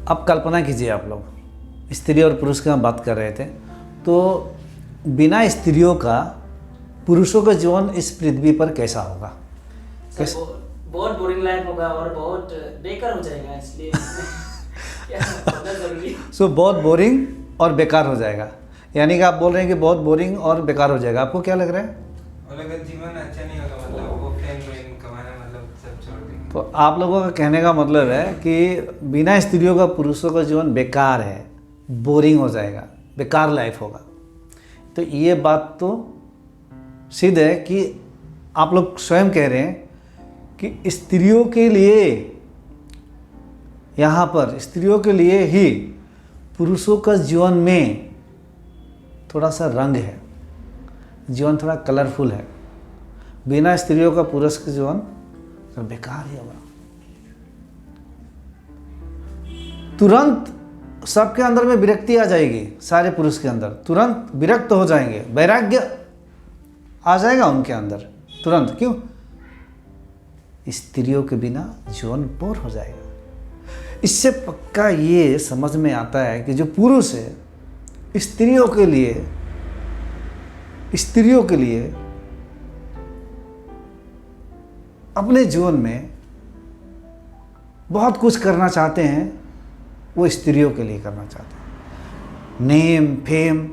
अब कल्पना कीजिए आप लोग, स्त्री और पुरुष की हम बात कर रहे थे, तो बिना स्त्रियों का पुरुषों का जीवन इस पृथ्वी पर कैसा होगा? सर बहुत बोरिंग लाइफ होगा और बहुत बेकार हो जाएगा, इसलिए क्या होना जरूरी। सो बहुत बोरिंग और बेकार हो जाएगा, यानी कि आप बोल रहे हैं कि बहुत बोरिंग और बेकार हो जाएगा। आपको क्या लग रहा है? जीवन अच्छा नहीं होगा, मतलब वो फ्रेंड कमाना, मतलब सब छोड़ देंगे। तो आप लोगों का कहने का मतलब है कि बिना स्त्रियों का पुरुषों का जीवन बेकार है, बोरिंग हो जाएगा, बेकार लाइफ होगा। तो ये बात तो सिद्ध है कि आप लोग स्वयं कह रहे हैं कि स्त्रियों के लिए, यहाँ पर स्त्रियों के लिए ही पुरुषों का जीवन में थोड़ा सा रंग है, जीवन थोड़ा कलरफुल है। बिना स्त्रियों का पुरुष का जीवन तो बेकार ही होगा। तुरंत सबके अंदर में विरक्ति आ जाएगी, सारे पुरुष के अंदर तुरंत विरक्त हो जाएंगे, वैराग्य आ जाएगा उनके अंदर तुरंत। क्यों? स्त्रियों के बिना जीवन बोर हो जाएगा। इससे पक्का ये समझ में आता है कि जो पुरुष है स्त्रियों के लिए अपने जीवन में बहुत कुछ करना चाहते हैं, वो स्त्रियों के लिए करना चाहते हैं। नेम फेम,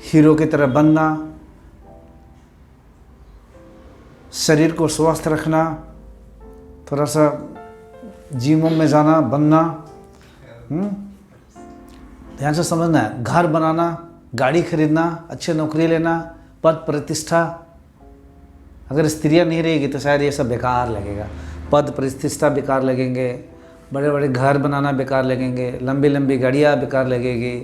हीरो की तरह बनना, शरीर को स्वस्थ रखना, थोड़ा सा जिम में जाना, बनना, ध्यान से समझना है। घर बनाना, गाड़ी खरीदना, अच्छी नौकरी लेना, पद प्रतिष्ठा। अगर स्त्रियां नहीं रहेगी तो शायद ये सब बेकार लगेगा। पद प्रतिष्ठा बेकार लगेंगे, बड़े बड़े घर बनाना बेकार लगेंगे, लंबी लंबी गाड़ियाँ बेकार लगेगी,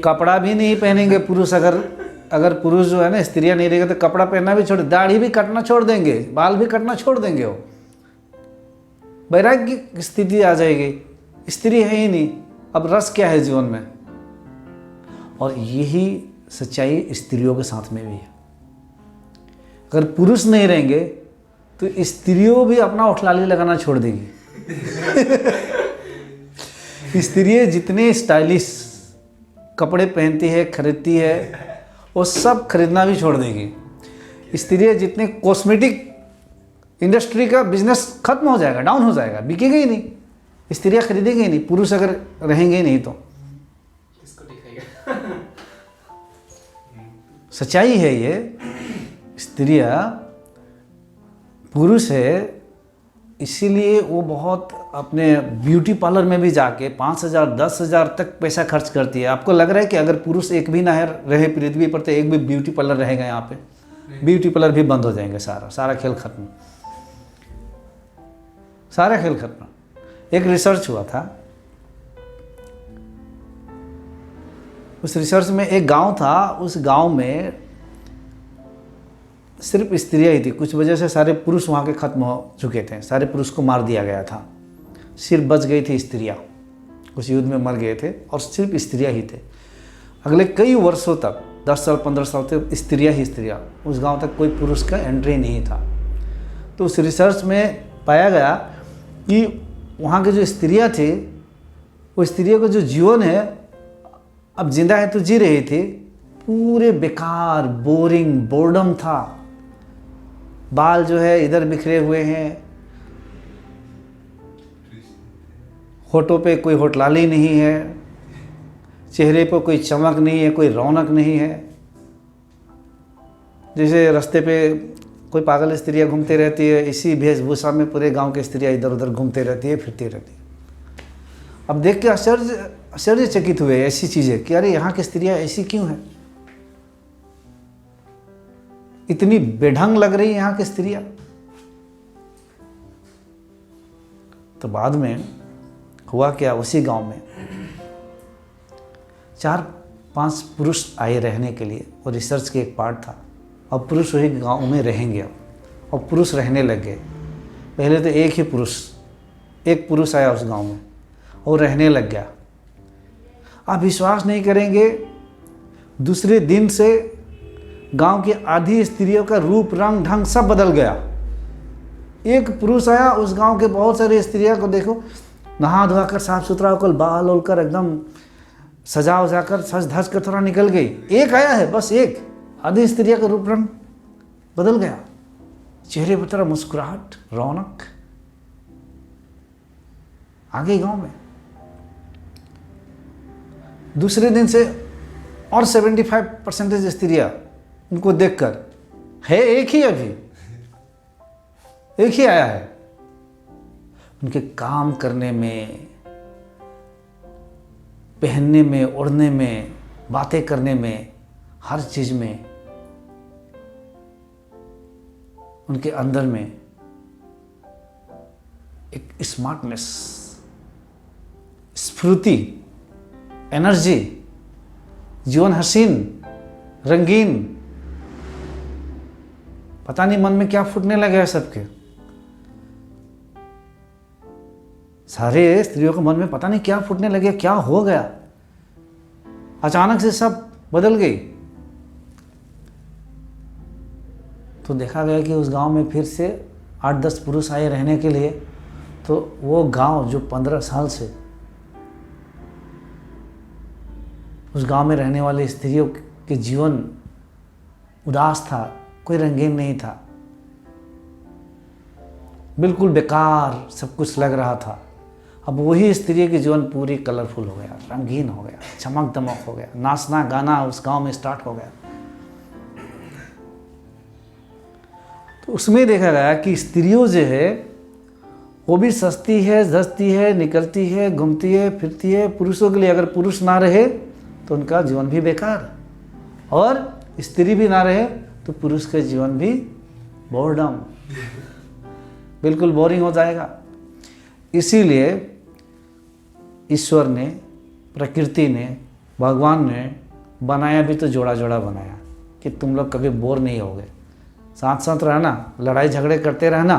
कपड़ा भी नहीं पहनेंगे पुरुष। अगर पुरुष जो है ना, स्त्रियां नहीं रहेगी तो कपड़ा पहनना भी छोड़, दाढ़ी भी कटना छोड़ देंगे, बाल भी कटना छोड़ देंगे। वो वैराग्य की स्थिति आ जाएगी, स्त्री है ही नहीं, अब रस क्या है जीवन में। और यही सच्चाई स्त्रियों के साथ में भी है। अगर पुरुष नहीं रहेंगे तो स्त्रियों भी अपना उठलाली लगाना छोड़ देंगी। स्त्रियाँ जितने स्टाइलिश कपड़े पहनती है, खरीदती है, वो सब खरीदना भी छोड़ देगी। स्त्रियाँ जितने कॉस्मेटिक इंडस्ट्री का बिजनेस खत्म हो जाएगा, डाउन हो जाएगा, बिकेगा ही नहीं, स्त्रियाँ खरीदेंगे ही नहीं, पुरुष अगर रहेंगे ही नहीं तो। इसको दिखाएगा। सच्चाई है ये। स्त्रियाँ, पुरुष है, इसीलिए वो बहुत अपने ब्यूटी पार्लर में भी जाके 5,000 10,000 तक पैसा खर्च करती है। आपको लग रहा है कि अगर पुरुष एक भी ना रहे पृथ्वी पर तो एक भी ब्यूटी पार्लर रहेगा यहाँ पे? ब्यूटी पार्लर भी बंद हो जाएंगे, सारा खेल खत्म, सारा खेल खत्म। एक रिसर्च हुआ था, उस रिसर्च में एक गांव था, उस गांव में सिर्फ स्त्रियाँ ही थी। कुछ वजह से सारे पुरुष वहाँ के खत्म हो चुके थे, सारे पुरुष को मार दिया गया था, सिर्फ बच गई थी स्त्रियाँ। उस युद्ध में मर गए थे और सिर्फ स्त्रियाँ ही थे। अगले कई वर्षों तक, 10 साल 15 साल तक स्त्रियाँ, उस गांव तक कोई पुरुष का एंट्री नहीं था। तो उस रिसर्च में पाया गया कि वहाँ के जो स्त्रियाँ थी, वो स्त्रियों का जो जीवन है, अब जिंदा है तो जी रही थी, पूरे बेकार, बोरिंग, बोर्डम था। बाल जो है इधर बिखरे हुए हैं, होठों पे कोई होठलाली नहीं है, चेहरे पर कोई चमक नहीं है, कोई रौनक नहीं है। जैसे रास्ते पे कोई पागल स्त्रियाँ घूमती रहती है, इसी वेशभूषा में पूरे गांव की स्त्रियाँ इधर उधर घूमती रहती है, फिरती रहती है। अब देख के आश्चर्यचकित हुए ऐसी चीज़ें कि अरे यहाँ की स्त्रियाँ ऐसी क्यों हैं, इतनी बेढंग लग रही है यहाँ की स्त्रियाँ। तो बाद में हुआ क्या, उसी गांव में 4-5 पुरुष आए रहने के लिए, और रिसर्च के एक पार्ट था। अब पुरुष वही गांव में रहेंगे, अब पुरुष रहने लग गए। पहले तो एक पुरुष आया उस गांव में और रहने लग गया। आप विश्वास नहीं करेंगे, दूसरे दिन से गांव की आधी स्त्रियों का रूप रंग ढंग सब बदल गया। एक पुरुष आया, उस गांव के बहुत सारी स्त्रियों को देखो, नहा धोआ कर साफ सुथरा होकर बाल ओल एकदम सजा उजा कर सज धज कर थोड़ा निकल गई। एक आया है, बस एक, आधी स्त्रिया का रूप रंग बदल गया, चेहरे पर तरह मुस्कुराहट, रौनक आ गई गांव में। दूसरे दिन से और 75% स्त्रियां उनको देखकर, है एक ही, अभी एक ही आया है, उनके काम करने में, पहनने में, ओढ़ने में, बातें करने में, हर चीज में उनके अंदर में एक स्मार्टनेस, स्फूर्ति, एनर्जी, जीवन हसीन, रंगीन, पता नहीं मन में क्या फूटने लगा है सबके। सारे स्त्रियों के मन में पता नहीं क्या फूटने लगे, क्या हो गया, अचानक से सब बदल गई। तो देखा गया कि उस गांव में फिर से 8-10 पुरुष आए रहने के लिए। तो वो गांव जो 15 साल से उस गांव में रहने वाले स्त्रियों के जीवन उदास था, कोई रंगीन नहीं था, बिल्कुल बेकार सब कुछ लग रहा था। अब वही स्त्री की जीवन पूरी कलरफुल हो गया, रंगीन हो गया, चमक दमक हो गया, नाचना गाना उस गांव में स्टार्ट हो गया। तो उसमें देखा गया कि स्त्रियों जो है वो भी सस्ती है, धसती है, निकलती है, घूमती है, फिरती है। पुरुषों के लिए अगर पुरुष ना रहे तो उनका जीवन भी बेकार, और स्त्री भी ना रहे तो पुरुष का जीवन भी बोरडम, बिल्कुल बोरिंग हो जाएगा। इसीलिए ईश्वर ने, प्रकृति ने, भगवान ने बनाया भी तो जोड़ा जोड़ा बनाया कि तुम लोग कभी बोर नहीं होगे, साथ साथ रहना, लड़ाई झगड़े करते रहना।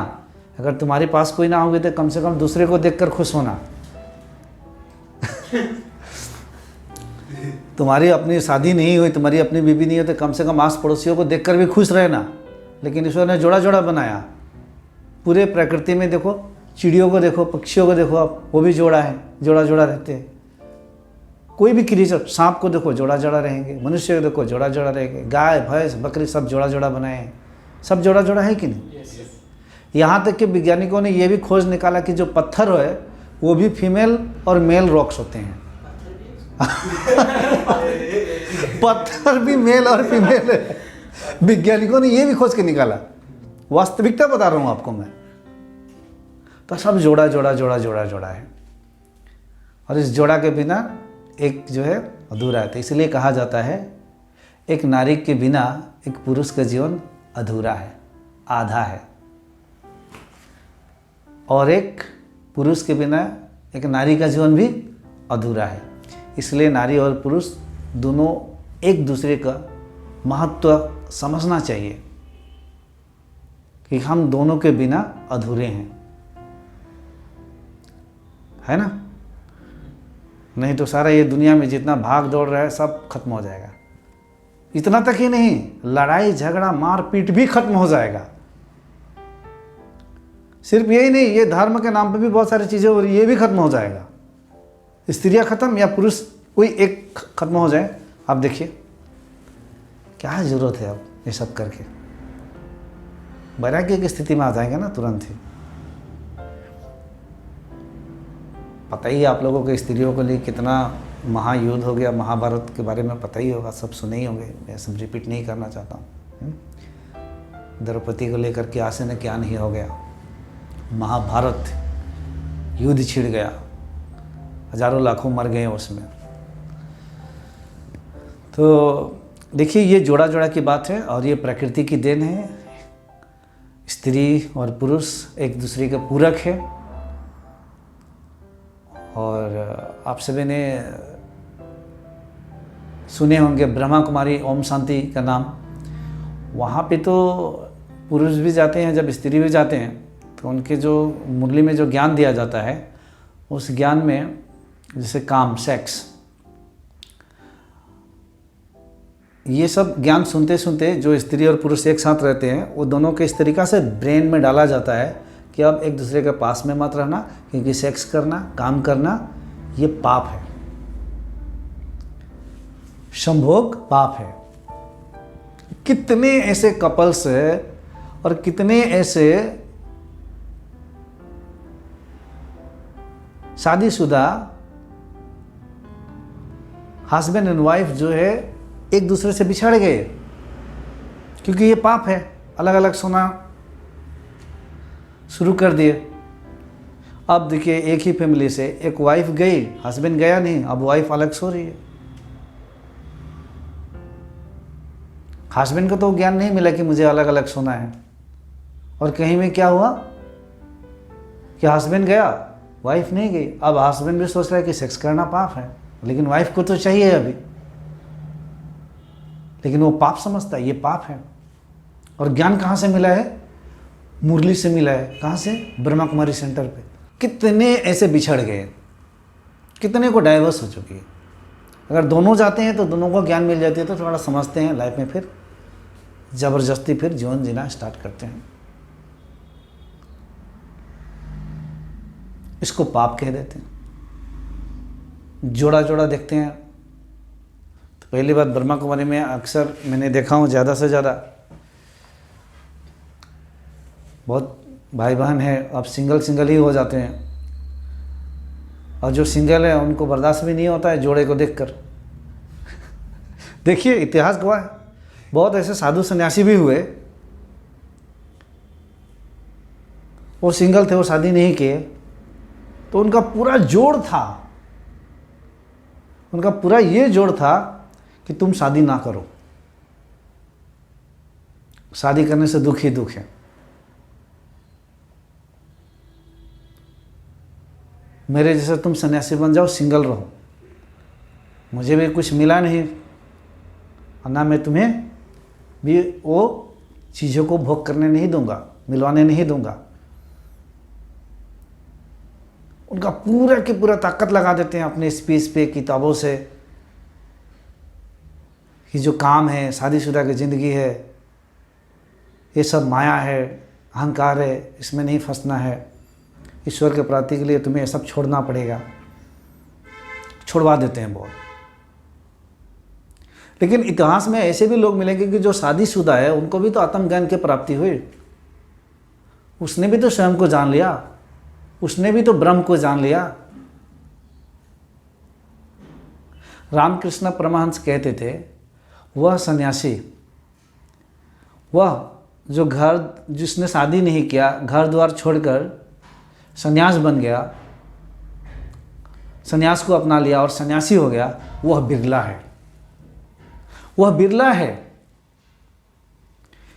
अगर तुम्हारे पास कोई ना होगे तो कम से कम दूसरे को देखकर खुश होना। तुम्हारी अपनी शादी नहीं हुई, तुम्हारी अपनी बीवी नहीं हुई तो कम से कम आस पड़ोसियों को देखकर भी खुश रहना। लेकिन ईश्वर ने जोड़ा जोड़ा बनाया। पूरे प्रकृति में देखो, चिड़ियों को देखो, पक्षियों को देखो आप, वो भी जोड़ा है, जोड़ा जोड़ा रहते हैं। कोई भी क्रिएचर, सांप को देखो जोड़ा जोड़ा रहेंगे, मनुष्य को देखो जोड़ा जोड़ा रहेंगे, गाय भैंस बकरी सब जोड़ा जोड़ा बनाए हैं, सब जोड़ा जोड़ा है कि नहीं। यहाँ तक कि वैज्ञानिकों ने ये भी खोज निकाला कि जो पत्थर है वो भी फीमेल और मेल रॉक्स होते हैं। पत्थर भी मेल और फीमेल है, वैज्ञानिकों ने ये भी खोज के निकाला। वास्तविकता बता रहा हूँ आपको मैं। तो सब जोड़ा जोड़ा जोड़ा जोड़ा जोड़ा है, और इस जोड़ा के बिना एक जो है अधूरा है। तो इसलिए कहा जाता है एक नारी के बिना एक पुरुष का जीवन अधूरा है, आधा है, और एक पुरुष के बिना एक नारी का जीवन भी अधूरा है। इसलिए नारी और पुरुष दोनों एक दूसरे का महत्व समझना चाहिए कि हम दोनों के बिना अधूरे हैं, है ना। नहीं तो सारा ये दुनिया में जितना भाग दौड़ रहा है सब खत्म हो जाएगा। इतना तक ही नहीं, लड़ाई झगड़ा मारपीट भी खत्म हो जाएगा। सिर्फ यही नहीं, ये धर्म के नाम पे भी बहुत सारी चीज़ें हो रही, ये भी खत्म हो जाएगा। स्त्रियाँ खत्म या पुरुष कोई एक खत्म हो जाए, आप देखिए क्या ज़रूरत है अब ये सब करके। वैराग्य की स्थिति में आ जाएंगे ना तुरंत ही। पता ही है आप लोगों के स्त्रियों के लिए कितना महायुद्ध हो गया, महाभारत के बारे में पता ही होगा, सब सुने ही होंगे, मैं सब रिपीट नहीं करना चाहता हूँ। द्रौपदी को लेकर के आसे न क्या नहीं हो गया, महाभारत युद्ध छिड़ गया, हजारों लाखों मर गए उसमें। तो देखिए ये जोड़ा जोड़ा की बात है, और ये प्रकृति की देन है। स्त्री और पुरुष एक दूसरे के पूरक है। और आप सभी ने सुने होंगे ब्रह्मा कुमारी ओम शांति का नाम। वहाँ पे तो पुरुष भी जाते हैं, जब स्त्री भी जाते हैं तो उनके जो मुरली में जो ज्ञान दिया जाता है, उस ज्ञान में जैसे काम, सेक्स, ये सब ज्ञान सुनते सुनते जो स्त्री और पुरुष एक साथ रहते हैं वो दोनों के इस तरीक़ा से ब्रेन में डाला जाता है कि अब एक दूसरे के पास में मत रहना, क्योंकि सेक्स करना, काम करना ये पाप है, संभोग पाप है। कितने ऐसे कपल्स है और कितने ऐसे शादीशुदा हस्बैंड एंड वाइफ जो है एक दूसरे से बिछड़ गए, क्योंकि ये पाप है। अलग अलग सोना शुरू कर दिए। अब देखिए, एक ही फैमिली से एक वाइफ गई, हस्बैंड गया नहीं, अब वाइफ अलग सो रही है। हस्बैंड को तो ज्ञान नहीं मिला कि मुझे अलग अलग सोना है। और कहीं में क्या हुआ कि हस्बैंड गया, वाइफ नहीं गई। अब हस्बैंड भी सोच रहा है कि सेक्स करना पाप है, लेकिन वाइफ को तो चाहिए अभी, लेकिन वो पाप समझता है, ये पाप है। और ज्ञान कहाँ से मिला है? मुरली से मिला है। कहाँ से? ब्रह्मा कुमारी सेंटर पे। कितने ऐसे बिछड़ गए, कितने को डाइवर्स हो चुकी है। अगर दोनों जाते हैं तो दोनों को ज्ञान मिल जाती है, तो थोड़ा समझते हैं लाइफ में, फिर ज़बरदस्ती फिर जीवन जीना स्टार्ट करते हैं। इसको पाप कह देते हैं। जोड़ा जोड़ा देखते हैं तो पहली बात, ब्रह्मा कुमारी में अक्सर मैंने देखा हूँ, ज़्यादा से ज़्यादा बहुत भाई बहन है अब सिंगल ही हो जाते हैं, और जो सिंगल है उनको बर्दाश्त भी नहीं होता है जोड़े को देखकर। देखिए, इतिहास गवाह है, बहुत ऐसे साधु सन्यासी भी हुए, वो सिंगल थे, वो शादी नहीं किए, तो उनका पूरा जोड़ था, उनका पूरा ये जोड़ था कि तुम शादी ना करो, शादी करने से दुख ही दुख है। मेरे जैसे तुम सन्यासी बन जाओ, सिंगल रहो, मुझे भी कुछ मिला नहीं और ना मैं तुम्हें भी वो चीज़ों को भोग करने नहीं दूंगा, मिलवाने नहीं दूंगा। उनका पूरा की पूरा ताकत लगा देते हैं अपने स्पीच पे, किताबों से, कि जो काम है, शादीशुदा की ज़िंदगी है, ये सब माया है, अहंकार है, इसमें नहीं फंसना है, ईश्वर के प्राप्ति के लिए तुम्हें ये सब छोड़ना पड़ेगा। छुड़वा देते हैं बहुत। लेकिन इतिहास में ऐसे भी लोग मिलेंगे कि जो शादीशुदा है, उनको भी तो आत्मज्ञान की प्राप्ति हुई, उसने भी तो स्वयं को जान लिया, उसने भी तो ब्रह्म को जान लिया। रामकृष्ण परमहंस कहते थे, वह सन्यासी, वह जो जिसने शादी नहीं किया, घर द्वार छोड़कर सन्यास बन गया, सन्यास को अपना लिया और सन्यासी हो गया, वह बिरला है। वह बिरला है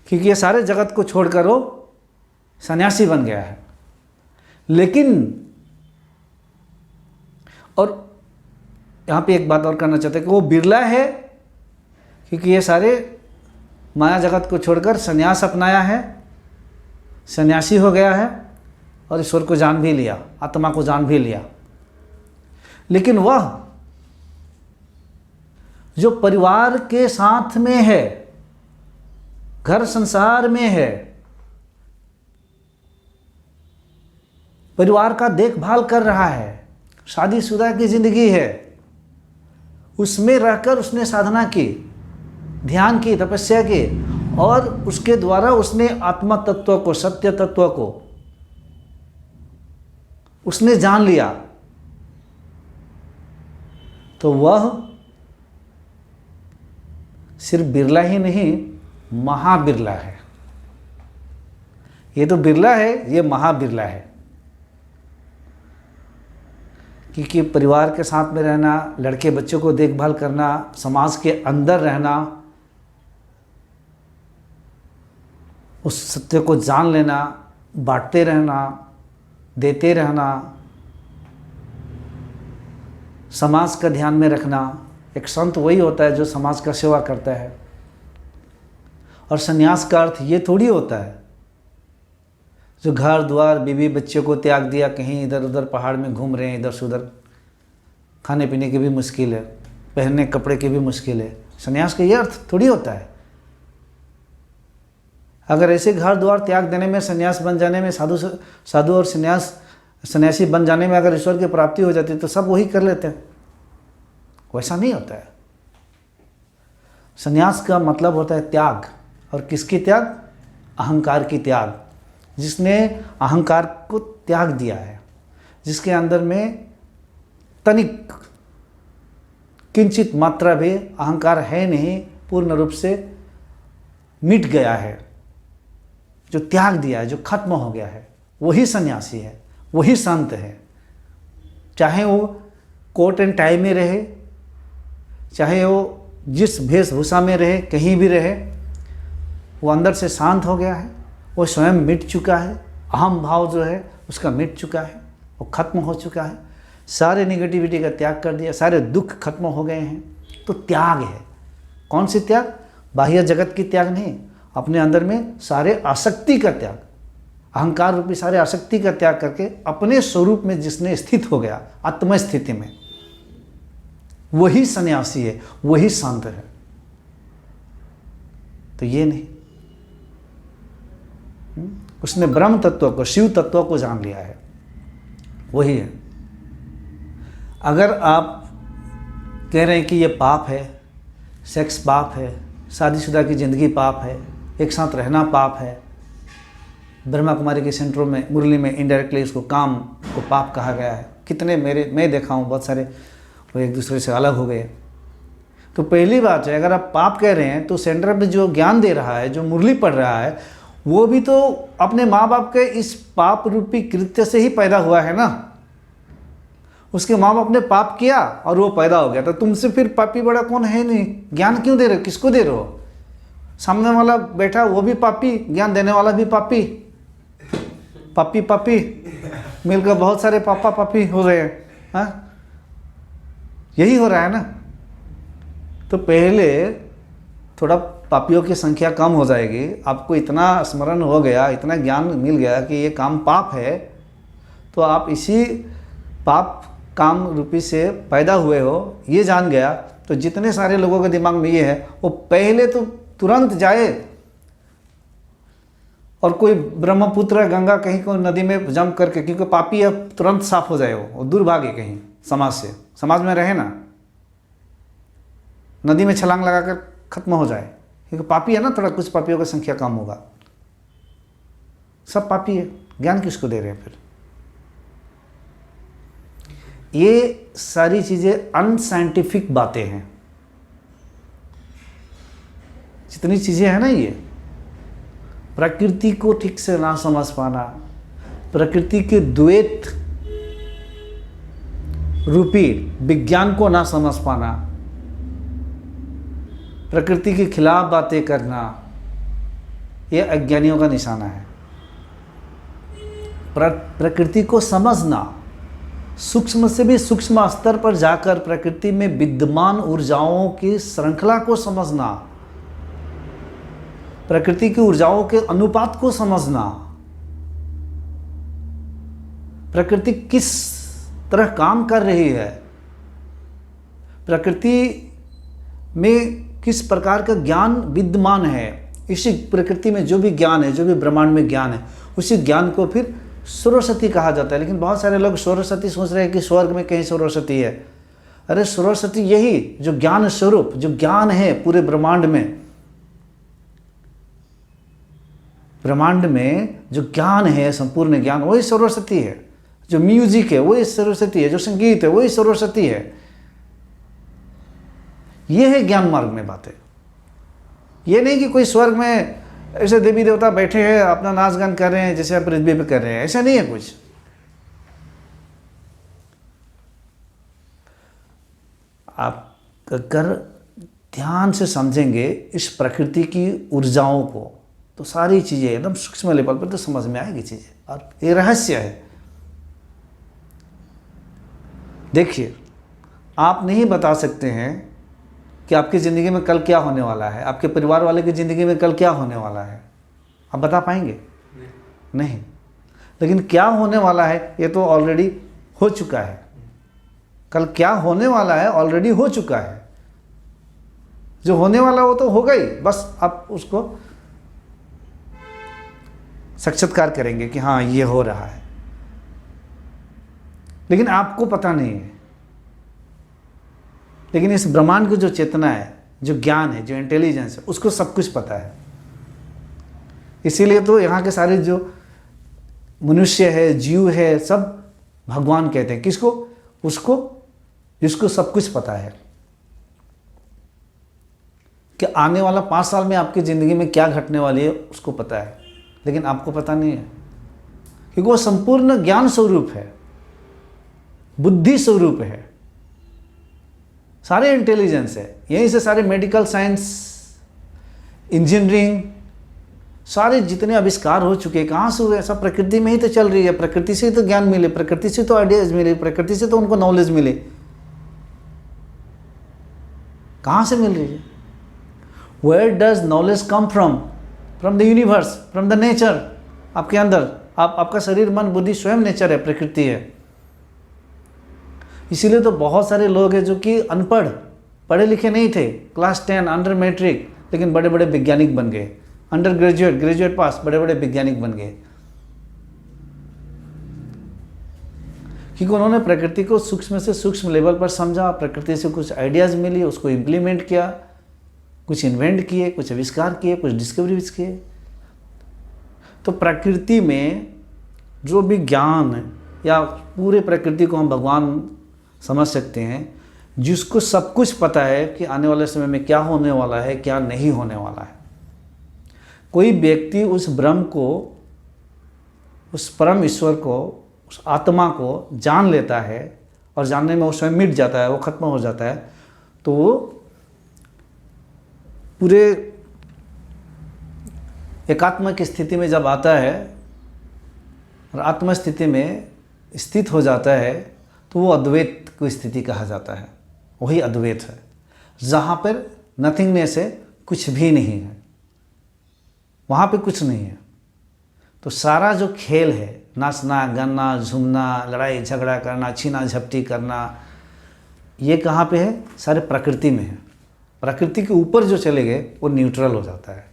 क्योंकि ये सारे जगत को छोड़कर वो सन्यासी बन गया है। लेकिन और यहाँ पे एक बात और करना चाहते हैं कि वो बिरला है क्योंकि ये सारे माया जगत को छोड़कर सन्यास अपनाया है, सन्यासी हो गया है और ईश्वर को जान भी लिया, आत्मा को जान भी लिया। लेकिन वह जो परिवार के साथ में है, घर संसार में है, परिवार का देखभाल कर रहा है, शादीशुदा की जिंदगी है, उसमें रहकर उसने साधना की, ध्यान की, तपस्या की, और उसके द्वारा उसने आत्मा तत्व को, सत्य तत्व को उसने जान लिया, तो वह सिर्फ बिरला ही नहीं, महाबिरला है। ये तो बिरला है, ये महाबिरला है। क्योंकि परिवार के साथ में रहना, लड़के बच्चों को देखभाल करना, समाज के अंदर रहना, उस सत्य को जान लेना, बांटते रहना, देते रहना, समाज का ध्यान में रखना। एक संत वही होता है जो समाज का सेवा करता है। और संन्यास का अर्थ ये थोड़ी होता है जो घर द्वार बीवी बच्चों को त्याग दिया, कहीं इधर उधर पहाड़ में घूम रहे हैं, इधर से उधर, खाने पीने की भी मुश्किल है, पहनने कपड़े की भी मुश्किल है। संन्यास का ये अर्थ थोड़ी होता है। अगर ऐसे घर द्वार त्याग देने में, संन्यास बन जाने में, साधु और सन्यासी बन जाने में अगर ईश्वर की प्राप्ति हो जाती तो सब वही कर लेते हैं। वैसा नहीं होता है। संन्यास का मतलब होता है त्याग। और किसकी त्याग? अहंकार की त्याग। जिसने अहंकार को त्याग दिया है, जिसके अंदर में तनिक किंचित मात्रा भी अहंकार है नहीं, पूर्ण रूप से मिट गया है, जो त्याग दिया है, जो खत्म हो गया है, वही सन्यासी है, वही संत है। चाहे वो कोट एंड टाई में रहे, चाहे वो जिस वेशभूषा में रहे, कहीं भी रहे, वो अंदर से शांत हो गया है, वो स्वयं मिट चुका है। अहम भाव जो है उसका मिट चुका है, वो खत्म हो चुका है। सारे निगेटिविटी का त्याग कर दिया, सारे दुख खत्म हो गए हैं। तो त्याग है। कौन सी त्याग? बाह्य जगत की त्याग नहीं, अपने अंदर में सारे आसक्ति का त्याग, अहंकार रूपी सारे आसक्ति का त्याग करके अपने स्वरूप में जिसने स्थित हो गया, आत्म स्थिति में, वही सन्यासी है, वही संत है। तो ये नहीं, उसने ब्रह्म तत्व को, शिव तत्व को जान लिया है, वही है। अगर आप कह रहे हैं कि ये पाप है, सेक्स पाप है, शादीशुदा की ज़िंदगी पाप है, एक साथ रहना पाप है, ब्रह्मा कुमारी के सेंटरों में मुरली में इनडायरेक्टली इसको काम को पाप कहा गया है। कितने मैं देखा हूँ, बहुत सारे वो एक दूसरे से अलग हो गए। तो पहली बात है, अगर आप पाप कह रहे हैं तो सेंटर में जो ज्ञान दे रहा है, जो मुरली पढ़ रहा है, वो भी तो अपने माँ बाप के इस पाप रूपी कृत्य से ही पैदा हुआ है ना। उसके माँ बाप ने पाप किया और वो पैदा हो गया, तो तुमसे फिर पापी बड़ा कौन है नहीं। ज्ञान क्यों दे रहे हो? किसको दे रहे हो? सामने वाला बैठा वो भी पापी, ज्ञान देने वाला भी पापी, पापी पापी मिलकर बहुत सारे पापा पापी हो रहे हैं। हाँ, यही हो रहा है ना। तो पहले थोड़ा पापियों की संख्या कम हो जाएगी, आपको इतना स्मरण हो गया, इतना ज्ञान मिल गया कि ये काम पाप है, तो आप इसी पाप काम रूपी से पैदा हुए हो, ये जान गया। तो जितने सारे लोगों के दिमाग में ये है, वो पहले तो तुरंत जाए और कोई ब्रह्मपुत्र गंगा कहीं को नदी में जंप करके, क्योंकि पापी है, तुरंत साफ हो जाए, वो दूर भागे कहीं समाज से, समाज में रहे ना, नदी में छलांग लगाकर खत्म हो जाए, क्योंकि पापी है ना। थोड़ा कुछ पापियों की संख्या कम होगा, सब पापी है, ज्ञान किसको दे रहे हैं फिर? ये सारी चीजें अनसाइंटिफिक बातें हैं। जितनी चीजें हैं ना, ये प्रकृति को ठीक से ना समझ पाना, प्रकृति के द्वैत रूपी विज्ञान को ना समझ पाना, प्रकृति के खिलाफ बातें करना, यह अज्ञानियों का निशाना है। प्रकृति को समझना, सूक्ष्म से भी सूक्ष्म स्तर पर जाकर प्रकृति में विद्यमान ऊर्जाओं की श्रृंखला को समझना, प्रकृति की ऊर्जाओं के अनुपात को समझना, प्रकृति किस तरह काम कर रही है, प्रकृति में किस प्रकार का ज्ञान विद्यमान है, इसी प्रकृति में जो भी ज्ञान है, जो भी ब्रह्मांड में ज्ञान है, उसी ज्ञान को फिर सरस्वती कहा जाता है। लेकिन बहुत सारे लोग सरस्वती सोच रहे हैं कि स्वर्ग में कहीं सरस्वती है। अरे सरस्वती यही जो ज्ञान स्वरूप, जो ज्ञान है पूरे ब्रह्मांड में, ब्रह्मांड में जो ज्ञान है, संपूर्ण ज्ञान, वही सरस्वती है। जो म्यूजिक है वही सरस्वती है, जो संगीत है वही सरस्वती है। ये है ज्ञान मार्ग में बातें। ये नहीं कि कोई स्वर्ग में ऐसे देवी देवता बैठे हैं अपना नाच गान कर रहे हैं जैसे आप पृथ्वी पे कर रहे हैं, ऐसा नहीं है कुछ। आप अगर ध्यान से समझेंगे इस प्रकृति की ऊर्जाओं को, तो सारी चीजें एकदम सूक्ष्म लेवल पर तो समझ में आएगी चीजें, और ये रहस्य है। देखिए, आप नहीं बता सकते हैं कि आपकी ज़िंदगी में कल क्या होने वाला है, आपके परिवार वाले की ज़िंदगी में कल क्या होने वाला है। आप बता पाएंगे? नहीं। लेकिन क्या होने वाला है ये तो ऑलरेडी हो चुका है। कल क्या होने वाला है ऑलरेडी हो चुका है। जो होने वाला वो तो हो गई, बस आप उसको साक्षात्कार करेंगे कि हाँ ये हो रहा है, लेकिन आपको पता नहीं है। लेकिन इस ब्रह्मांड की जो चेतना है, जो ज्ञान है, जो इंटेलिजेंस है, उसको सब कुछ पता है। इसीलिए तो यहाँ के सारे जो मनुष्य है, जीव है, सब भगवान कहते हैं। किसको? उसको जिसको सब कुछ पता है कि आने वाला 5 साल में आपकी ज़िंदगी में क्या घटने वाली है, उसको पता है, लेकिन आपको पता नहीं है, क्योंकि वो संपूर्ण ज्ञान स्वरूप है, बुद्धि स्वरूप है, सारे इंटेलिजेंस है। यहीं से सारे मेडिकल साइंस, इंजीनियरिंग, सारे जितने आविष्कार हो चुके हैं, कहाँ से हुए? सब प्रकृति में ही तो चल रही है। प्रकृति से ही तो ज्ञान मिले, प्रकृति से तो आइडियाज मिले, प्रकृति से तो उनको नॉलेज मिले। कहाँ से मिल रही है? Where does knowledge come from? From the universe, from the nature. आपके अंदर आपका शरीर, मन, बुद्धि स्वयं नेचर है, प्रकृति है। इसीलिए तो बहुत सारे लोग हैं जो कि अनपढ़, पढ़े लिखे नहीं थे, क्लास 10, अंडर मैट्रिक, लेकिन बड़े बड़े वैज्ञानिक बन गए। अंडर ग्रेजुएट, ग्रेजुएट पास, बड़े बड़े वैज्ञानिक बन गए, क्योंकि उन्होंने प्रकृति को सूक्ष्म से सूक्ष्म लेवल पर समझा, प्रकृति से कुछ आइडियाज़ मिली, उसको इम्प्लीमेंट किया, कुछ इन्वेंट किए, कुछ आविष्कार किए, कुछ डिस्कवरीज किए। तो प्रकृति में जो भी ज्ञान है, या पूरे प्रकृति को हम भगवान समझ सकते हैं, जिसको सब कुछ पता है कि आने वाले समय में क्या होने वाला है, क्या नहीं होने वाला है। कोई व्यक्ति उस ब्रह्म को, उस परम ईश्वर को, उस आत्मा को जान लेता है और जानने में वो स्वयं मिट जाता है, वो खत्म हो जाता है, तो वो पूरे एकात्म की स्थिति में जब आता है और आत्म स्थिति में स्थित हो जाता है, तो वो अद्वैत की स्थिति कहा जाता है। वही अद्वैत है, जहाँ पर नथिंगनेस है, कुछ भी नहीं है, वहाँ पे कुछ नहीं है। तो सारा जो खेल है, नाचना, गाना, झूमना, लड़ाई झगड़ा करना, छीना झपटी करना, ये कहाँ पे है? सारे प्रकृति में है। प्रकृति के ऊपर जो चले गए वो न्यूट्रल हो जाता है।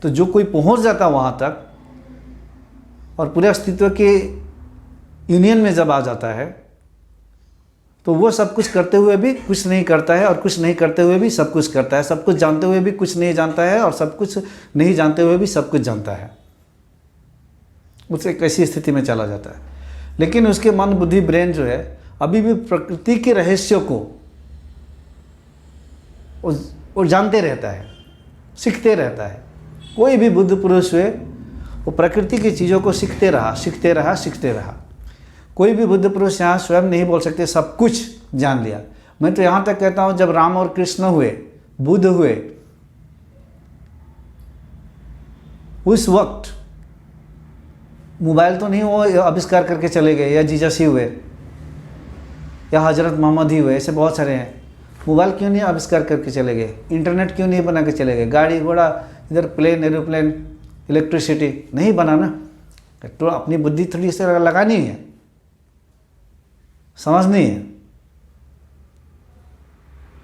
तो जो कोई पहुँच जाता वहाँ तक और पूरे अस्तित्व के यूनियन में जब आ जाता है, तो वो सब कुछ करते हुए भी कुछ नहीं करता है, और कुछ नहीं करते हुए भी सब कुछ करता है, सब कुछ जानते हुए भी कुछ नहीं जानता है, और सब कुछ नहीं जानते हुए भी सब कुछ जानता है। उससे एक ऐसी स्थिति में चला जाता है। लेकिन उसके मन, बुद्धि, ब्रेन जो है, अभी भी प्रकृति के रहस्यों को वो जानते रहता है, सीखते रहता है। कोई भी बुद्ध पुरुष हुए, वो प्रकृति की चीज़ों को सीखते रहा, सीखते रहा, सीखते रहा। कोई भी बुद्ध पुरुष यहाँ स्वयं नहीं बोल सकते सब कुछ जान लिया। मैं तो यहाँ तक कहता हूँ, जब राम और कृष्ण हुए, बुद्ध हुए, उस वक्त मोबाइल तो नहीं वो आविष्कार करके चले गए, या जीसस ही हुए, या हजरत मोहम्मद ही हुए, ऐसे बहुत सारे हैं। मोबाइल क्यों नहीं आविष्कार करके चले गए? इंटरनेट क्यों नहीं बना के चले गए? गाड़ी घोड़ा, इधर प्लेन, एरोप्लेन, इलेक्ट्रिसिटी नहीं बना ना। तो अपनी बुद्धि थोड़ी से लगानी है, समझनी है।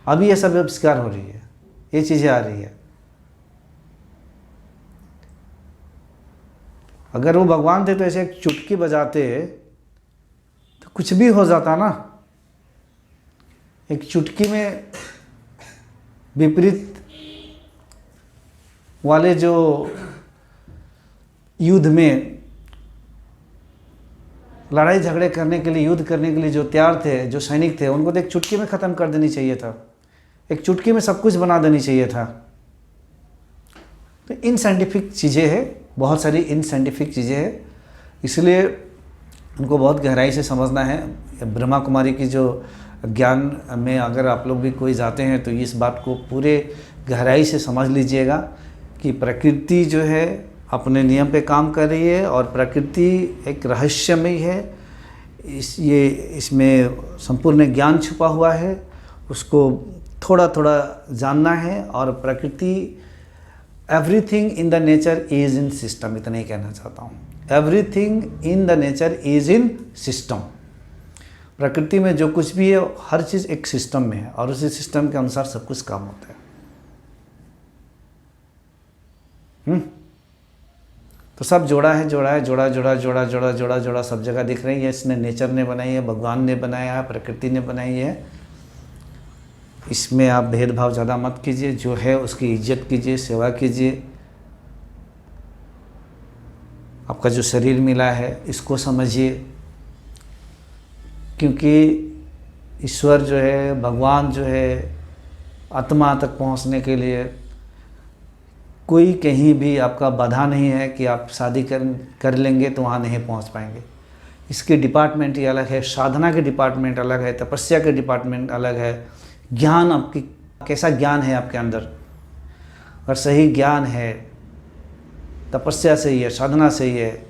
अभी ये सब आविष्कार हो रही है, ये चीज़ें आ रही है। अगर वो भगवान थे तो ऐसे एक चुटकी बजाते तो कुछ भी हो जाता ना। एक चुटकी में विपरीत वाले जो युद्ध में लड़ाई झगड़े करने के लिए, युद्ध करने के लिए जो तैयार थे, जो सैनिक थे, उनको तो एक चुटकी में ख़त्म कर देनी चाहिए था। एक चुटकी में सब कुछ बना देनी चाहिए था। तो इनसाइंटिफिक चीज़ें हैं, बहुत सारी इनसाइंटिफिक चीज़ें हैं, इसलिए उनको बहुत गहराई से समझना है। ब्रह्मा कुमारी की जो ज्ञान में अगर आप लोग भी कोई जाते हैं तो इस बात को पूरे गहराई से समझ लीजिएगा कि प्रकृति जो है अपने नियम पे काम कर रही है, और प्रकृति एक रहस्यमयी है। इसमें संपूर्ण ज्ञान छुपा हुआ है, उसको थोड़ा थोड़ा जानना है। और प्रकृति, everything in the nature is in system, इतना ही कहना चाहता हूँ। Everything in the nature is in system. प्रकृति में जो कुछ भी है, हर चीज़ एक सिस्टम में है, और उसी सिस्टम के अनुसार सब कुछ काम होता है। तो तो सब जोड़ा है, जोड़ा है, जोड़ा जोड़ा जोड़ा जोड़ा जोड़ा जोड़ा सब जगह दिख रही है। इसने नेचर ने बनाई है, भगवान ने बनाया है, प्रकृति ने बनाई है। इसमें आप भेदभाव ज़्यादा मत कीजिए, जो है उसकी इज्जत कीजिए, सेवा कीजिए। आपका जो शरीर मिला है इसको समझिए, क्योंकि ईश्वर जो है, भगवान जो है, आत्मा तक पहुंचने के लिए कोई कहीं भी आपका बाधा नहीं है कि आप शादी कर लेंगे तो वहाँ नहीं पहुंच पाएंगे। इसके डिपार्टमेंट ही अलग है, साधना के डिपार्टमेंट अलग है, तपस्या के डिपार्टमेंट अलग है। ज्ञान आपकी कैसा ज्ञान है आपके अंदर, अगर सही ज्ञान है, तपस्या सही है, साधना सही है,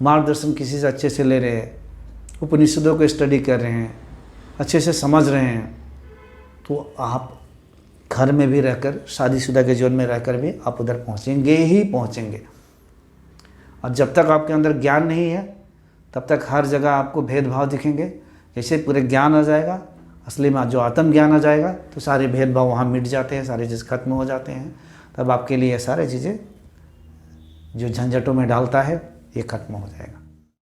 मार्गदर्शन किसी से अच्छे से ले रहे हैं, उपनिषदों को स्टडी कर रहे हैं, अच्छे से समझ रहे हैं, तो आप घर में भी रहकर, शादीशुदा के जीवन में रहकर भी आप उधर पहुँचेंगे ही पहुँचेंगे। और जब तक आपके अंदर ज्ञान नहीं है तब तक हर जगह आपको भेदभाव दिखेंगे। जैसे पूरे ज्ञान आ जाएगा, असली में जो आत्म ज्ञान आ जाएगा, तो सारे भेदभाव वहाँ मिट जाते हैं, सारी चीज़ खत्म हो जाते हैं। तब आपके लिए सारी चीज़ें जो झंझटों में डालता है ये खत्म हो जाएगा।